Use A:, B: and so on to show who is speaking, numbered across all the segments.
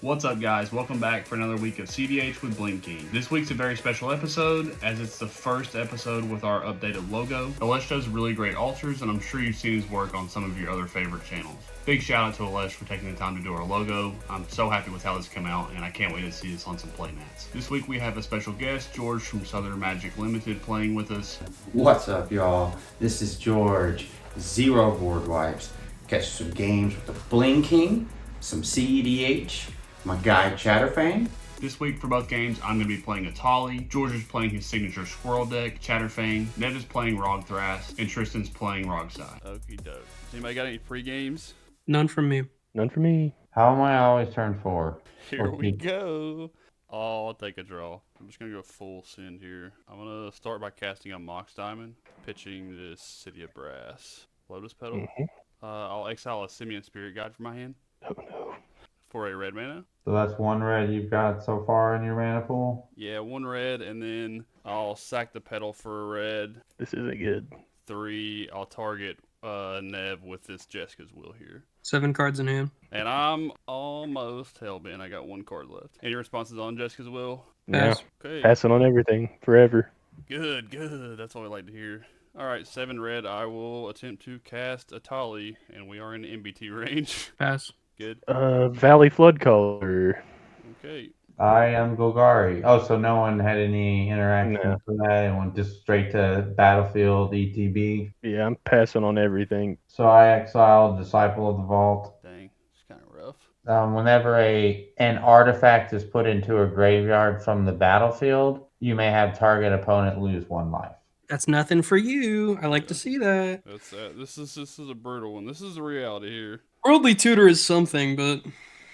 A: What's up, guys? Welcome back for another week of cEDH with Bling King. This week's a very special episode as it's the first episode with our updated logo. Alesh does really great alters, and I'm sure you've seen his work on some of your other favorite channels. Big shout out to Alesh for taking the time to do our logo. I'm so happy with how this came out, and I can't wait to see this on some playmats. This week we have a special guest, George from Southern Magic Limited, playing with us.
B: What's up, y'all? This is George. Zero board wipes. Catch some games with the Bling King, some cEDH, my guy Chatterfang.
A: This week for both games, I'm going to be playing Atali, George is playing his signature Squirrel deck, Chatterfang, Ned is playing Rogthras, and Tristan's playing Rogsai.
C: Okie doke. Anybody got any free games?
D: None from me.
E: None for me.
F: How am I always turn 4?
C: Here we go. I'll take a draw. I'm just going to go full send here. I'm going to start by casting a Mox Diamond, pitching this City of Brass. Lotus Petal. I'll exile a Simian Spirit Guide from my hand.
E: Oh no.
C: For a red mana.
F: So that's one red you've got so far in your mana pool?
C: Yeah, one red, and then I'll sack the petal for a red.
E: This isn't good.
C: 3, I'll target Nev with this Jessica's Will here.
D: 7 cards in hand.
C: And I'm almost hellbent. I got 1 card left. Any responses on Jessica's Will?
E: Yeah.
D: Pass.
C: Okay.
E: Passing on everything forever.
C: Good. That's what we like to hear. All right, 7 red. I will attempt to cast Atali, and we are in MBT range.
D: Pass.
C: Good.
E: Valley Flood Color.
C: Okay.
F: I am Golgari. Oh, so no one had any interaction
E: No.
F: for that and went just straight to Battlefield ETB.
E: Yeah, I'm passing on everything.
F: So I exiled Disciple of the Vault.
C: Dang, it's kind of rough.
F: Whenever an artifact is put into a graveyard from the battlefield, you may have target opponent lose 1 life.
D: That's nothing for you. I like to see that.
C: That's this is a brutal one. This is the reality here.
D: Worldly Tutor is something, but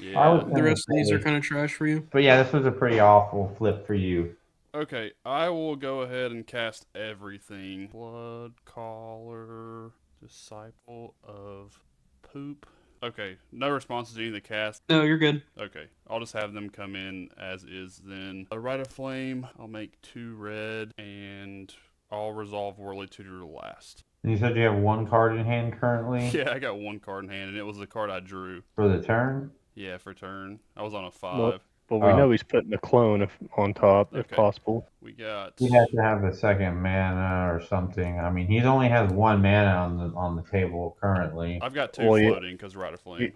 C: Yeah.
D: the rest of these are kind of trash for you.
F: But yeah, this was a pretty awful flip for you.
C: Okay, I will go ahead and cast everything. Blood Caller, Disciple of Poop. Okay, no responses to any of the cast.
D: No, you're good.
C: Okay, I'll just have them come in as is then. A Rite of Flame, I'll make 2 red, and I'll resolve Worldly Tutor last.
F: And you said you have 1 card in hand currently
C: Yeah, I got 1 card in hand, and it was the card I drew.
F: for the turn?
C: Yeah, for turn. I was on a 5.
E: Well, But we know he's putting a clone on top, if
C: Okay.
E: possible.
C: We got...
F: He has to have a second mana or something. I mean, he only has 1 mana on the table currently.
C: I've got 2
E: Well, yeah.
C: floating because Rite of Flame.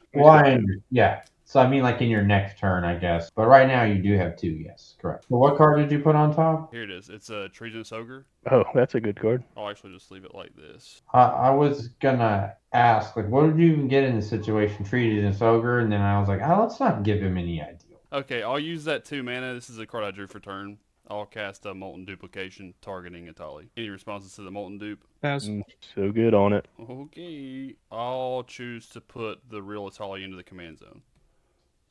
F: Yeah. So I mean, like in your next turn, I guess. But right now, you do have 2. Yes, correct. So what card did you put on top?
C: Here it is. It's a Treasonous Ogre.
E: Oh, that's a good card.
C: I'll actually just leave it like this.
F: I was gonna ask, like, what did you even get in the situation? Treated as ogre, and then I was like, let's not give him any idea.
C: Okay, I'll use that 2 mana. This is a card I drew for turn. I'll cast a Molten Duplication targeting Atali. Any responses to the Molten Dupe?
D: Pass.
E: So good on it.
C: Okay. I'll choose to put the real Atali into the command zone.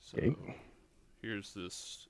C: So
E: Okay.
C: here's this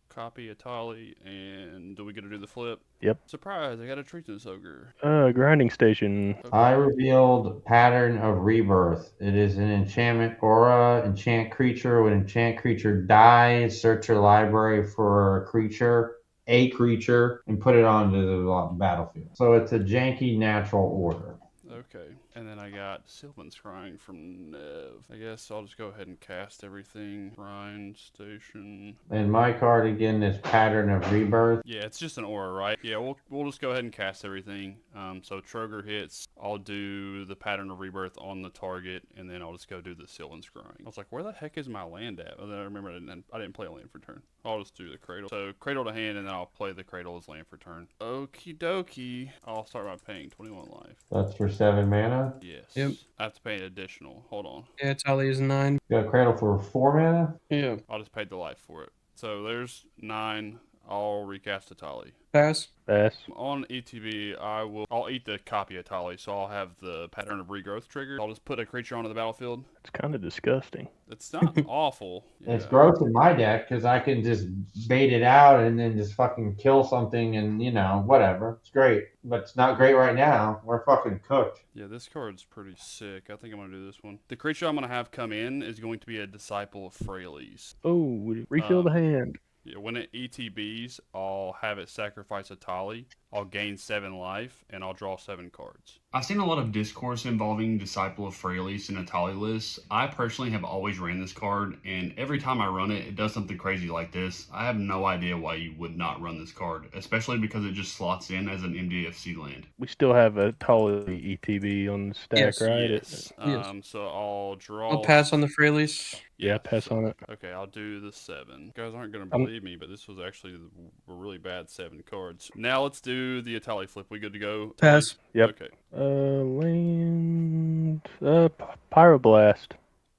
C: copy Atali, and do we get to do the flip?
E: Yep.
C: Surprise, I got a Treasonous Ogre.
E: Grinding Station.
C: Okay.
F: I revealed Pattern of Rebirth. It is an enchantment aura, enchant creature. When enchant creature dies, search your library for a creature, and put it onto the battlefield. So it's a janky natural order.
C: Okay, and then I got Sylvan Scrying from Nev. I guess I'll just go ahead and cast everything. Grind Station.
F: And my card again is Pattern of Rebirth.
C: Yeah, it's just an aura, right? Yeah, we'll just go ahead and cast everything. So Troger hits. I'll do the Pattern of Rebirth on the target, and then I'll just go do the Sylvan Scrying. I was like, where the heck is my land at? And then I remember I didn't play a land for turn. I'll just do the Cradle. So Cradle to hand, and then I'll play the Cradle as land for turn. Okie dokie. I'll start by paying 21 life.
F: That's for 7 mana.
C: Yes.
D: Yep.
C: I have to pay an additional. Hold on.
D: Yeah, Tally is 9.
F: You got Cradle for 4 mana.
D: Yeah.
C: I'll just pay the life for it. So there's 9. I'll recast Atali.
D: Pass.
E: Pass.
C: On ETB, I'll eat the copy Atali, so I'll have the Pattern of Regrowth trigger. I'll just put a creature onto the battlefield.
E: It's kind of disgusting.
C: It's not awful.
F: It's
C: Yeah.
F: gross in my deck because I can just bait it out and then just fucking kill something and, whatever. It's great. But it's not great right now. We're fucking cooked.
C: Yeah, this card's pretty sick. I think I'm going to do this one. The creature I'm going to have come in is going to be a Disciple of Freyalise.
E: Oh, refill the hand.
C: Yeah, when it ETBs, I'll have it sacrifice Atali, I'll gain 7 life, and I'll draw 7 cards.
A: I've seen a lot of discourse involving Disciple of Freyalise and Atali lists. I personally have always ran this card, and every time I run it, it does something crazy like this. I have no idea why you would not run this card, especially because it just slots in as an MDFC land.
E: We still have a Tolly ETB on the stack,
D: Yes.
E: right?
C: Yes.
D: Yes.
C: So I'll draw.
D: I'll pass on the Fraley's.
E: Yeah, pass on it.
C: Okay, I'll do the 7. You guys aren't going to
E: I'm-
C: believe me, but this was actually a really bad 7 cards. Now let's do the Atali flip. We good to go?
D: Pass.
C: Atali?
E: Yep.
C: Okay.
E: Land. Pyroblast.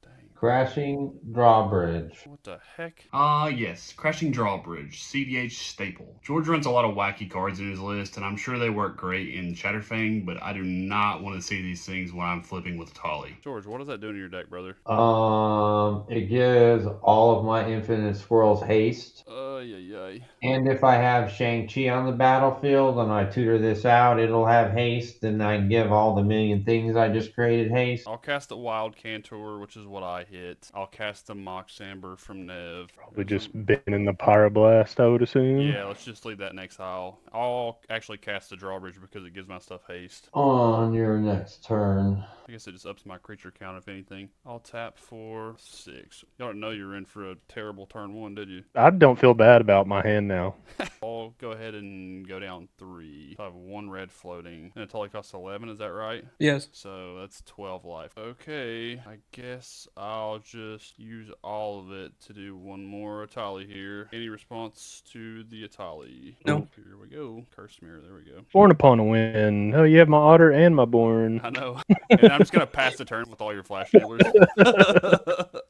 C: Dang.
F: Crashing Drawbridge.
C: What the heck?
A: Yes, Crashing Drawbridge, cEDH staple. George runs a lot of wacky cards in his list, and I'm sure they work great in Chatterfang, but I do not want to see these things when I'm flipping with Tolly.
C: George, what does that do to your deck, brother?
F: It gives all of my Infinite Swirls haste.
C: Yeah.
F: And if I have Shang-Chi on the battlefield and I tutor this out, it'll have haste, and I give all the million things I just created haste.
C: I'll cast the Wild Cantor, which is what I hit. I'll cast the Mox Amber from Nev.
E: Probably just been in the Pyroblast, I would assume.
C: Yeah, let's just leave that in exile. I'll actually cast the Drawbridge because it gives my stuff haste.
F: On your next turn.
C: I guess it just ups my creature count, if anything. I'll tap for 6. Y'all didn't know you were in for a terrible turn 1, did you?
E: I don't feel bad about my hand now.
C: I'll go ahead and go down 3. So I have 1 red floating. And it totally costs 11, is that right?
D: Yes.
C: So that's 12 life. Okay, I guess I'll just use all of it to do one more Atali here. Any response to the Atali?
D: No.
C: Here we go. Curse Mirror, there we go.
E: Born upon a win. Oh, you have my Otter and my Born.
C: I know. And I'm just going to pass the turn with all your flash enablers.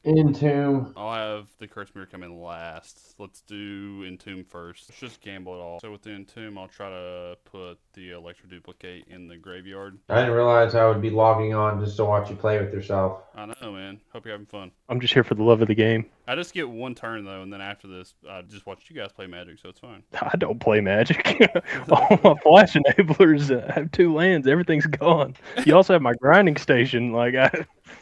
F: Entomb.
C: I'll have the Curse Mirror come in last. Let's do Entomb first. Let's just gamble it all. So with the Entomb, I'll try to put the Electro Duplicate in the graveyard.
F: I didn't realize I would be logging on just to watch you play with yourself.
C: I know, man. Hope you're having fun.
E: I'm just here for the love of the game.
C: I just get one turn, though, and then after this, I just watch you guys play Magic, so it's fine.
E: I don't play Magic. All my flash enablers have 2 lands. Everything's gone. You also have my grinding station.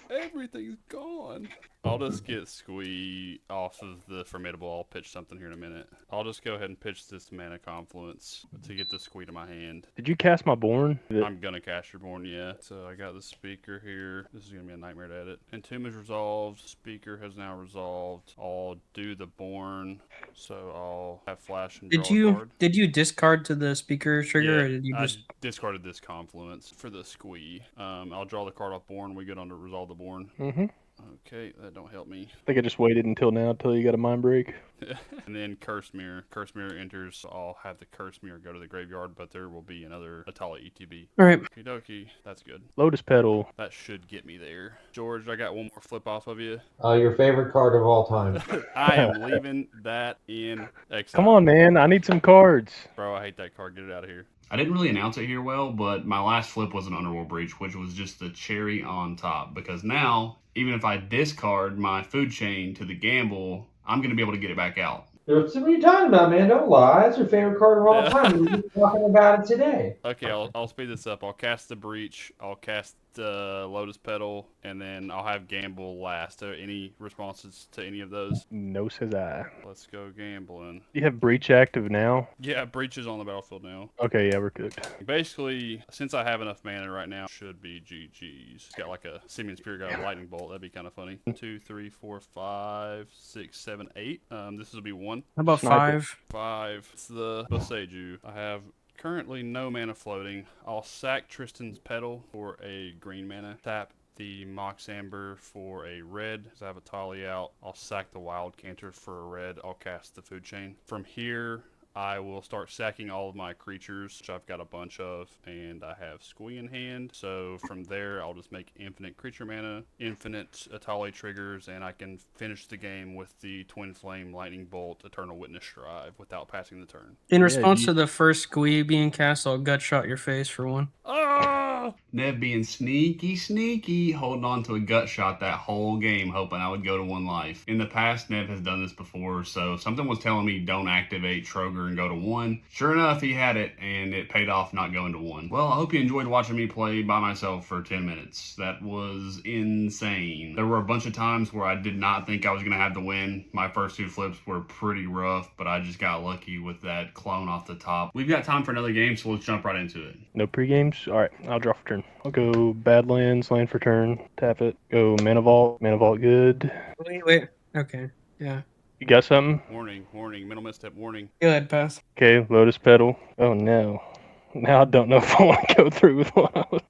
C: Everything's gone. I'll just get Squee off of the Formidable. I'll pitch something here in a minute. I'll just go ahead and pitch this Mana Confluence to get the Squee to my hand.
E: Did you cast my Born?
C: I'm gonna cast your Born, yeah. So I got the Speaker here. This is gonna be a nightmare to edit. Entomb is resolved. Speaker has now resolved. I'll do the Born. So I'll have Flash and draw a card.
D: Did you discard to the speaker trigger, or did you just?
C: I discarded this Confluence for the Squee. I'll draw the card off Born. We get on to resolve the Born.
E: Mm-hmm.
C: Okay, that don't help me.
E: I think I just waited until now until you got a Mind Break.
C: And then Curse Mirror. Curse Mirror enters. I'll have the Curse Mirror go to the graveyard, but there will be another Atala ETB.
D: All right.
C: Okie dokie. That's good.
E: Lotus Petal.
C: That should get me there. George, I got one more flip off of you.
F: Your favorite card of all time.
C: I am leaving that in exile.
E: Come on, man. I need some cards.
C: Bro, I hate that card. Get it out of here.
A: I didn't really announce it here well, but my last flip was an Underworld Breach, which was just the cherry on top. Because now, even if I discard my food chain to the gamble, I'm going to be able to get it back out.
F: What are you talking about, man? Don't lie. That's your favorite card of all time. We were just talking about it today.
C: Okay, I'll speed this up. I'll cast the Breach. I'll cast Lotus Petal, and then I'll have Gamble last. Any responses to any of those?
E: No, says I.
C: Let's go gambling.
E: You have Breach active now?
C: Yeah, Breach is on the battlefield now.
E: Okay, yeah, we're cooked.
C: Basically, since I have enough mana right now, should be GG's. Got like a Simeon Spirit Guide Lightning Bolt. That'd be kind of funny. 1, 2, 3, 4, 5, 6, 7, 8. This will be 1.
D: How about
E: Sniper.
D: 5?
C: 5. It's the Boseiju. I have currently no mana floating. I'll sack Tristan's Petal for a green mana. Tap the Mox Amber for a red, because I have a Tali out. I'll sack the Wild Cantor for a red. I'll cast the Food Chain. From here, I will start sacking all of my creatures, which I've got a bunch of, and I have Squee in hand. So from there, I'll just make infinite creature mana, infinite Atali triggers, and I can finish the game with the Twin Flame, Lightning Bolt, Eternal Witness Strive without passing the turn.
D: In response to the first Squee being cast, I'll gut shot your face for 1.
C: Oh!
A: Nev being sneaky, holding on to a gut shot that whole game, hoping I would go to 1 life. In the past, Nev has done this before, so something was telling me don't activate Troger and go to 1. Sure enough, he had it, and it paid off not going to 1. Well, I hope you enjoyed watching me play by myself for 10 minutes. That was insane. There were a bunch of times where I did not think I was going to have the win. My first 2 flips were pretty rough, but I just got lucky with that clone off the top. We've got time for another game, so let's jump right into it.
E: No pre-games? Alright, I'll draw for turn. I'll go Badlands, land for turn, tap it. Go Mana Vault good.
D: Wait. Okay. Yeah.
E: You got something?
C: Warning, mental misstep, warning.
D: Go ahead, pass.
E: Okay, Lotus Petal. Oh no. Now I don't know if I want to go through with what I was...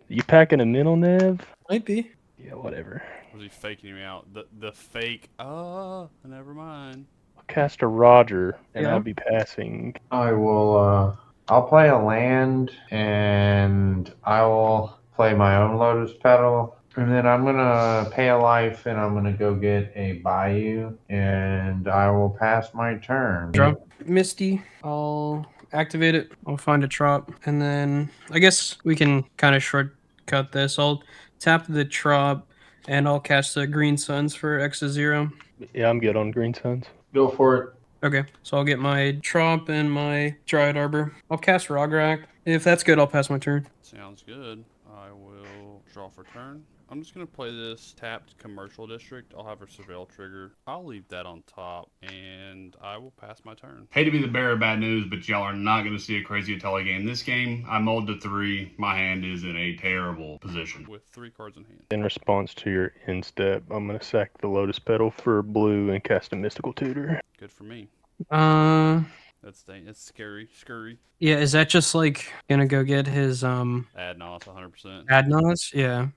E: You packing a mental, Nev?
D: Might be.
E: Yeah, whatever.
C: Was he faking me out? The fake. Never mind.
E: I'll cast a Roger, and
D: Yeah.
E: I'll be passing.
F: I will, I'll play a land, and I will play my own Lotus Petal. And then I'm going to pay a life, and I'm going to go get a Bayou, and I will pass my turn.
D: Draw. Misty. I'll activate it. I'll find a trop. And then I guess we can kind of shortcut this. I'll tap the trop, and I'll cast the Green Suns for X of 0.
E: Yeah, I'm good on Green Suns.
F: Go for it.
D: Okay, so I'll get my Trop and my Dryad Arbor. I'll cast Rograk. If that's good, I'll pass my turn.
C: Sounds good. I will draw for turn. I'm just going to play this tapped commercial district. I'll have a surveil trigger. I'll leave that on top, and I will pass my turn.
A: Hate to be the bearer of bad news, but y'all are not going to see a crazy Atali game this game. I mulled to 3. My hand is in a terrible position.
C: With 3 cards in hand.
E: In response to your instep, I'm going to sack the Lotus Petal for blue and cast a Mystical Tutor.
C: Good for me. That's scary.
D: Yeah, is that just like gonna go get his
C: Ad nos 100%.
D: Adnos? Yeah.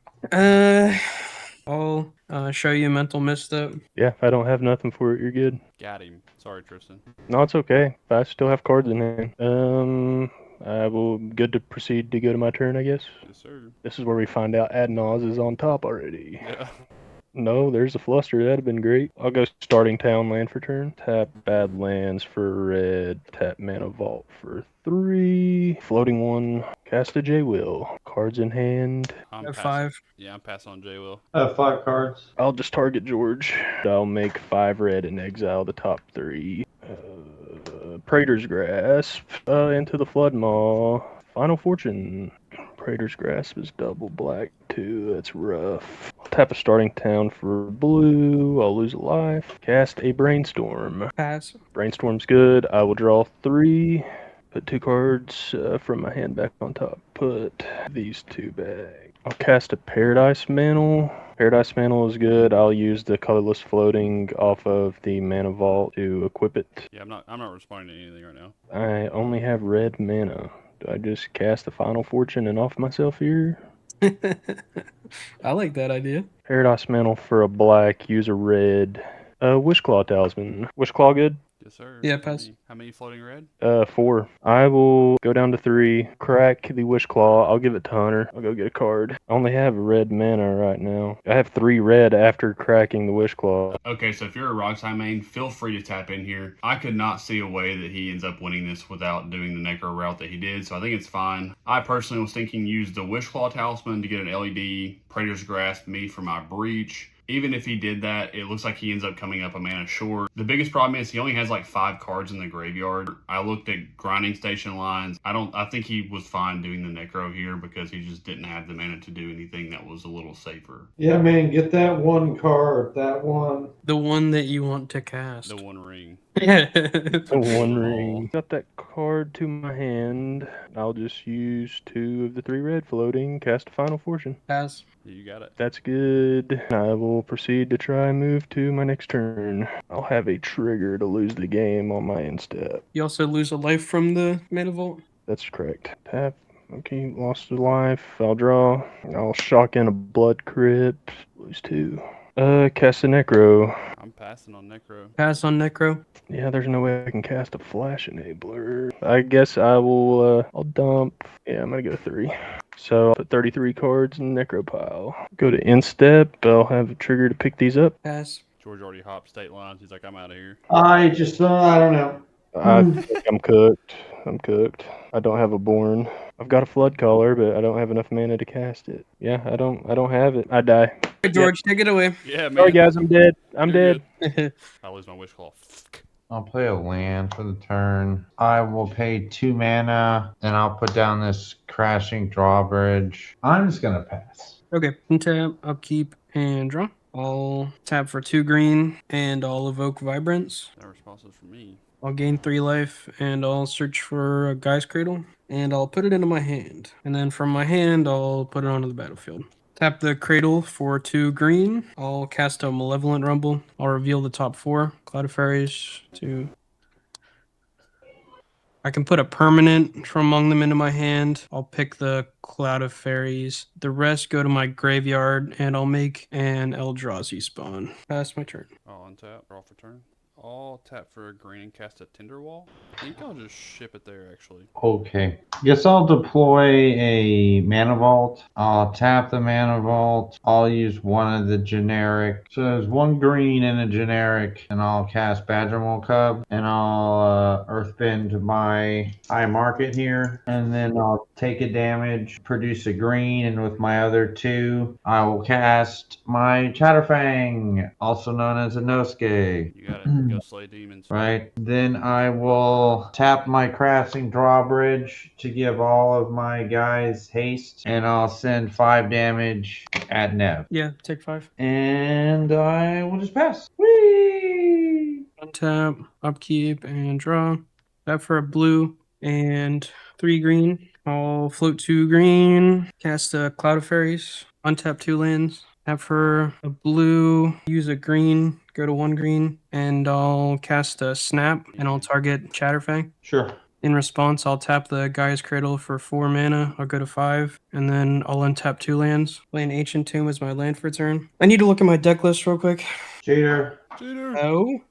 D: I'll show you mental misstep.
E: Yeah, if I don't have nothing for it, you're good.
C: Got him. Sorry, Tristan.
E: No, it's okay. I still have cards in hand. I will good to proceed to go to my turn, I guess.
C: Yes, sir.
E: This is where we find out Adnos is on top already.
C: Yeah.
E: No, there's a fluster. That'd have been great. I'll go starting town land for turn. Tap Badlands for red. Tap Mana Vault for 3. Floating 1. Cast a J-Will. Cards in hand.
C: I'm
D: Have
C: passing.
D: 5.
C: Yeah, I'm passing on J-Will.
F: I have 5 cards.
E: I'll just target George. I'll make 5 red and exile the top 3. Praetor's Grasp. Into the Flood Maw. Final Fortune. Praetor's Grasp is double black too. That's rough. I'll tap a starting town for blue. I'll lose a life. Cast a Brainstorm.
D: Pass.
E: Brainstorm's good. I will draw 3. Put 2 cards from my hand back on top. Put these 2 back. I'll cast a Paradise Mantle. Paradise Mantle is good. I'll use the colorless floating off of the Mana Vault to equip it.
C: Yeah, I'm not responding to anything right now.
E: I only have red mana. Do I just cast the Final Fortune and off myself here?
D: I like that idea.
E: Paradise Mantle for a black. Use a red. Wishclaw Talisman. Wishclaw good?
C: Yes, sir.
D: Yeah, pass.
C: How many floating red?
E: 4. I will go down to 3, crack the Wishclaw. I'll give it to Hunter. I'll go get a card. I only have red mana right now. I have 3 red after cracking the Wishclaw.
A: Okay, so if you're a Roxai main, feel free to tap in here. I could not see a way that he ends up winning this without doing the Necro route that he did, so I think it's fine. I personally was thinking use the Wishclaw Talisman to get an LED, Praetor's Grasp me for my Breach. Even if he did that, it looks like he ends up coming up a mana short. The biggest problem is he only has like 5 cards in the graveyard. I looked at grinding station lines. I think he was fine doing the Necro here because he just didn't have the mana to do anything that was a little safer.
F: Yeah, man, get that 1 card. That one.
D: The one that you want to cast.
C: The One Ring.
D: Yeah.
E: The One Ring. Got that card to my hand. I'll just use 2 of the 3 red floating. Cast a Final Fortune.
D: Pass.
C: You got it.
E: That's good. I will proceed to try and move to my next turn. I'll have a trigger to lose the game on my instep.
D: You also lose a life from the Mana Vault.
E: That's correct. Tap. Okay, lost a life. I'll draw. I'll shock in a Blood Crypt. Lose 2. Cast a Necro.
C: I'm passing on Necro.
D: Pass on Necro.
E: Yeah, there's no way I can cast a Flash Enabler. I guess I will, I'll dump. Yeah, I'm gonna go 3. So I'll put 33 cards in the Necro pile. Go to Instep. I'll have a trigger to pick these up.
D: Pass.
C: George already hopped state lines. He's like, I'm out of here.
F: I don't know.
E: I think I'm cooked. I'm cooked. I don't have a Born. I've got a Flood Caller, but I don't have enough mana to cast it. Yeah, I don't have it. I die.
D: Hey, George, take it away.
C: Yeah, man.
E: Sorry guys, I'm dead. I'm
C: You're
E: dead.
C: good. I lose my wish claw.
F: I'll play a land for the turn. I will pay 2 mana, and I'll put down this crashing drawbridge. I'm just gonna pass.
D: Okay, untap, upkeep, and draw. I'll tap for 2 green, and I'll evoke Vibrance.
C: No responses from me.
D: I'll gain 3 life, and I'll search for a Guy's Cradle, and I'll put it into my hand. And then from my hand, I'll put it onto the battlefield. Tap the Cradle for 2 green. I'll cast a Malevolent Rumble. I'll reveal the top 4. Cloud of Fairies, 2. I can put a permanent from among them into my hand. I'll pick the Cloud of Fairies. The rest go to my graveyard, and I'll make an Eldrazi spawn. Pass my turn.
C: I'll untap, draw for turn. I'll tap for a green and cast a Tinder Wall. I think I'll just ship it there, actually.
F: Okay. Guess I'll deploy a mana vault. I'll tap the mana vault. I'll use one of the generic. So there's 1 green and a generic, and I'll cast Badgermole Cub, and I'll earthbend my high market here, and then I'll take a damage, produce a green, and with my other 2, I will cast my Chatterfang, also known as a Nosuke.
C: You got it. Go slay demons.
F: Right. Then I will tap my crashing drawbridge to give all of my guys haste, and I'll send 5 damage at Nev.
D: Yeah, take 5.
F: And I will just pass. Whee!
D: Untap, upkeep, and draw. Tap for a blue and 3 green. I'll float 2 green, cast a Cloud of Fairies, untap 2 lands. Tap for a blue, use a green, go to 1 green, and I'll cast a Snap, and I'll target Chatterfang.
F: Sure.
D: In response, I'll tap the Guy's Cradle for 4 mana. I'll go to 5, and then I'll untap 2 lands. Play an Ancient Tomb as my land for turn. I need to look at my deck list real quick.
F: Cheater.
C: Cheater!
D: Oh.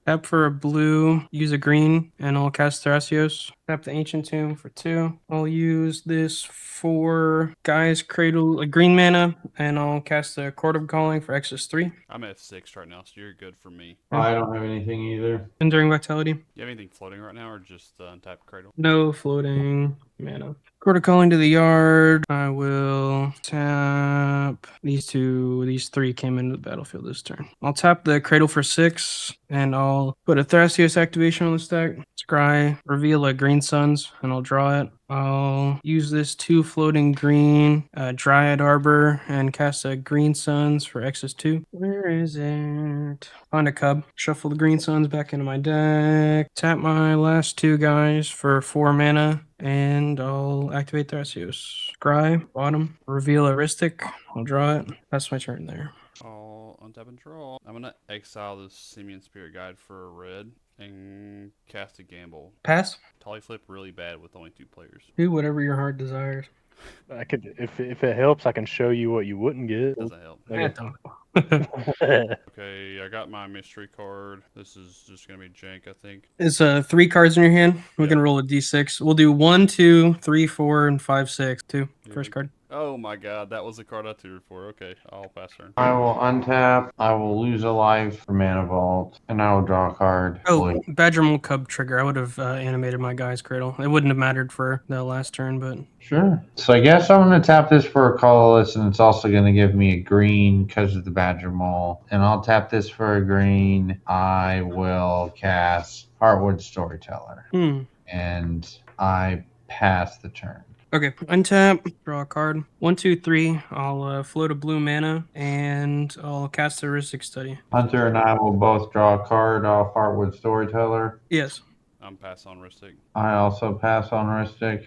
D: Tap for a blue, use a green, and I'll cast Thrasios. Tap the Ancient Tomb for 2. I'll use this for Guy's Cradle, a green mana, and I'll cast the Court of Calling for X's 3.
C: I'm at 6 right now, so you're good for me.
F: I don't have anything either.
D: Enduring Vitality.
C: You have anything floating right now, or just untapped Cradle?
D: No floating mana. Court of Calling to the yard. I will tap these 3 came into the battlefield this turn. I'll tap the Cradle for 6, and I'll put a Thrasios activation on the stack. Scry, reveal a Green Suns, and I'll draw it. I'll use this 2 floating green, Dryad Arbor, and cast a Green Suns for X's 2. Where is it? Find a cub. Shuffle the Green Suns back into my deck. Tap my last 2 guys for 4 mana, and I'll activate Thrasios. Scry, bottom. Reveal a Ristic. I'll draw it. That's my turn there.
C: I'll untap and draw. I'm gonna exile this Simeon Spirit Guide for a red and cast a Gamble.
D: Pass.
C: Tolly flip really bad with only 2 players.
D: Do whatever your heart desires.
E: I could, if it helps, I can show you what you wouldn't get.
C: Doesn't help.
E: Okay.
C: Okay, I got my mystery card. This is just gonna be jank, I think.
D: It's 3 cards in your hand. We can roll a d6. We'll do 1, 2, 3, 4, and 5, 6. 2. First card.
C: Oh my god, that was the card I tutored for. Okay, I'll pass turn.
F: I will untap. I will lose a life for mana vault, and I will draw a card.
D: Oh, Badgermole Cub trigger. I would have animated my Guy's Cradle. It wouldn't have mattered for the last turn, but...
F: Sure. So I guess I'm going to tap this for a colorless, and it's also going to give me a green because of the Badger Mole. And I'll tap this for a green. I will cast Heartwood Storyteller. And I pass the turn.
D: Okay, untap, draw a card. 1, 2, 3. I'll float a blue mana, and I'll cast a Heuristic Study.
F: Hunter and I will both draw a card off Heartwood Storyteller.
D: Yes.
C: I'm pass on Ristic.
F: I also pass on Ristic.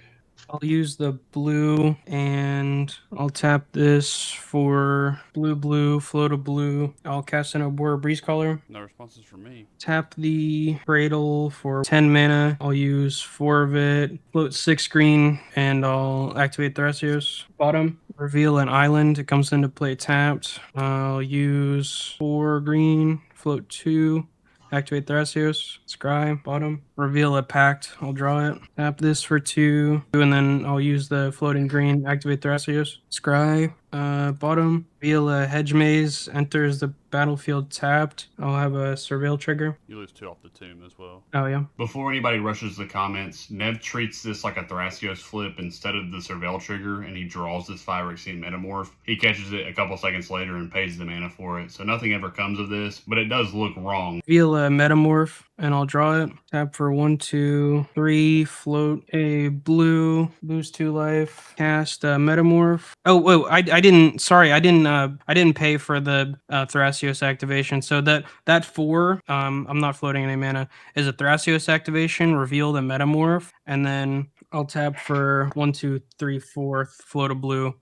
D: I'll use the blue, and I'll tap this for blue, float a blue. I'll cast an Obora Breeze Caller.
C: No responses from me.
D: Tap the Cradle for 10 mana. I'll use 4 of it. Float 6 green, and I'll activate Thrasios. Bottom, reveal an island. It comes into play tapped. I'll use 4 green, float 2. Activate Thrasios. Scry, bottom. reveal a pact. I'll draw it. Tap this for 2, and then I'll use the floating green, activate Thrasios. Scry, bottom. Reveal a hedge maze, enters the battlefield tapped. I'll have a surveil trigger.
C: You lose 2 off the tomb as well.
D: Oh, yeah.
A: Before anybody rushes the comments, Nev treats this like a Thrasios flip instead of the Surveil trigger, and he draws this Phyrexian Metamorph. He catches it a couple seconds later and pays the mana for it, so nothing ever comes of this, but it does look wrong.
D: Reveal a Metamorph, and I'll draw it. Tap for 1, 2, 3, float a blue, lose 2 life, cast a Metamorph. Oh, whoa, I didn't pay for the Thrasios activation. So that 4, I'm not floating any mana, is a Thrasios activation, reveal the Metamorph, and then I'll tap for 1, 2, 3, 4, float a blue.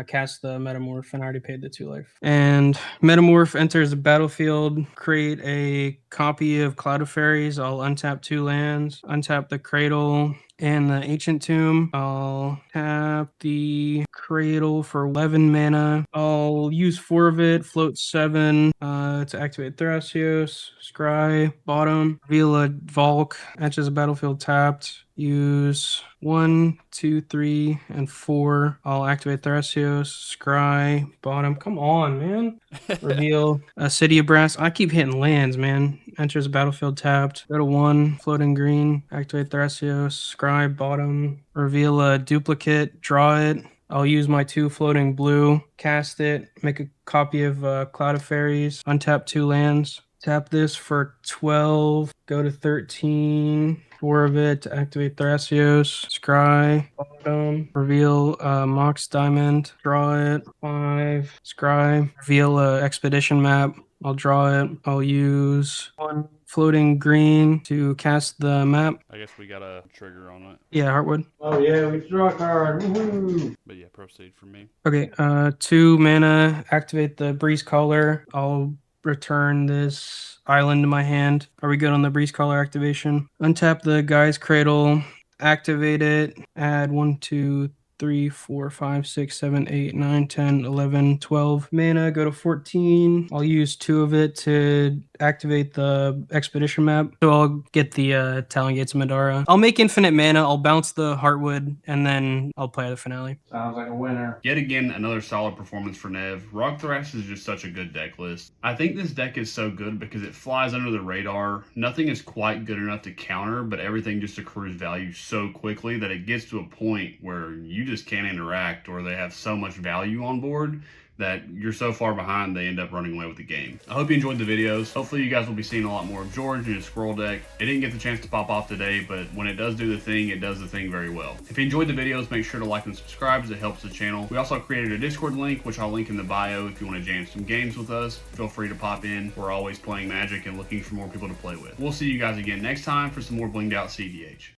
D: Cast the Metamorph, and I already paid the 2 life. And Metamorph enters the battlefield, create a copy of Cloud of Fairies. I'll untap 2 lands, untap the Cradle and the Ancient Tomb. I'll tap the Cradle for 11 mana. I'll use 4 of it, float 7 to activate Thrasios. Scry, bottom, reveal a Valk, enters the battlefield tapped. Use 1, 2, 3, and 4. I'll activate Thrasios, Scry, bottom. Come on, man. Reveal a City of Brass. I keep hitting lands, man. Enters the battlefield tapped. Go to 1, floating green, activate Thrasios, Scry, bottom. Reveal a duplicate, draw it. I'll use my 2 floating blue, cast it, make a copy of Cloud of Fairies, untap 2 lands. Tap this for 12, go to 13, 4 of it to activate Thrasios, Scry, bottom, reveal Mox Diamond, draw it, 5, Scry, reveal Expedition map, I'll draw it, I'll use 1 floating green to cast the map.
C: I guess we got a trigger on it.
D: Yeah, Heartwood.
F: Oh yeah, we draw a card. Woohoo!
C: But yeah, proceed for me.
D: Okay, 2 mana, activate the Breeze Caller. I'll return this island to my hand. Are we good on the Breeze Caller activation? Untap the Guy's Cradle, activate it, add 1, 2, 3, 4, 5, 6, 7, 8, 9, 10, 11, 12 mana, go to 14. I'll use 2 of it to activate the Expedition map. So I'll get the Talon Gates of Madara. I'll make infinite mana, I'll bounce the Heartwood, and then I'll play the finale.
F: Sounds like a winner.
A: Yet again, another solid performance for Nev. Rock Thrash is just such a good deck list. I think this deck is so good because it flies under the radar. Nothing is quite good enough to counter, but everything just accrues value so quickly that it gets to a point where you just can't interact, or they have so much value on board that you're so far behind they end up running away with the game. I hope you enjoyed the videos. Hopefully you guys will be seeing a lot more of George and his scroll deck. It didn't get the chance to pop off today, but when it does do the thing, it does the thing very well. If you enjoyed the videos, make sure to like and subscribe as it helps the channel. We also created a Discord link, which I'll link in the bio if you want to jam some games with us. Feel free to pop in. We're always playing Magic and looking for more people to play with. We'll see you guys again next time for some more blinged out cEDH.